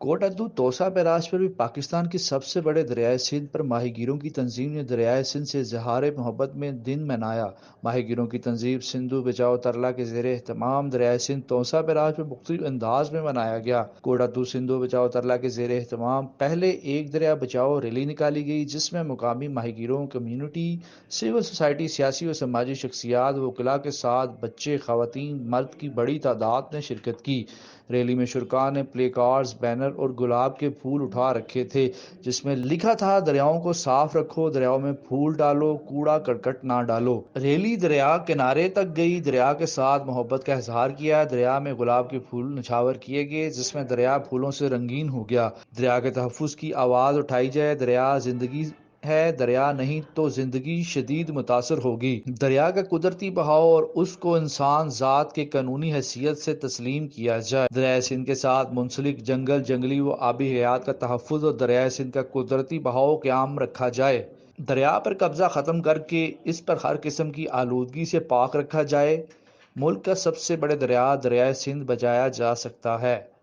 کوٹادو توسا barrage پر بھی پاکستان کی سب سے بڑے دریائے سندھ پر ماہی گیروں کی تنظیم نے دریائے سندھ سے اظہار محبت میں دن منایا۔ ماہی گیروں کی تنظیم سندھو بچاؤ ترلا کے زیر اہتمام دریائے سندھ توسا بیراج پر مختلف انداز میں منایا گیا۔ کوٹادو سندھو بچاؤ ترلا کے زیر اہتمام پہلے ایک دریا بچاؤ ریلی نکالی گئی، جس میں مقامی ماہی گیروں، کمیونٹی، سول سوسائٹی، سیاسی و سماجی شخصیات، وکلاء کے ساتھ بچے، خواتین، مرد کی بڑی تعداد نے شرکت کی۔ ریلی میں شرکاء نے پلے کارڈز، بینر اور گلاب کے پھول اٹھا رکھے تھے، جس میں لکھا تھا دریاؤں کو صاف رکھو، دریاؤں میں پھول ڈالو، کوڑا کرکٹ نہ ڈالو۔ ریلی دریا کنارے تک گئی، دریا کے ساتھ محبت کا اظہار کیا۔ دریا میں گلاب کے پھول نچھاور کیے گئے، جس میں دریا پھولوں سے رنگین ہو گیا۔ دریا کے تحفظ کی آواز اٹھائی جائے، دریا زندگی ہے، دریا نہیں تو زندگی شدید متاثر ہوگی۔ دریا کا قدرتی بہاؤ اور اس کو انسان ذات کے قانونی حیثیت سے تسلیم کیا جائے۔ دریائے سندھ کے ساتھ منسلک جنگل، جنگلی و آبی حیات کا تحفظ اور دریائے سندھ کا قدرتی بہاؤ قائم رکھا جائے۔ دریا پر قبضہ ختم کر کے اس پر ہر قسم کی آلودگی سے پاک رکھا جائے۔ ملک کا سب سے بڑا دریا دریائے سندھ بچایا جا سکتا ہے۔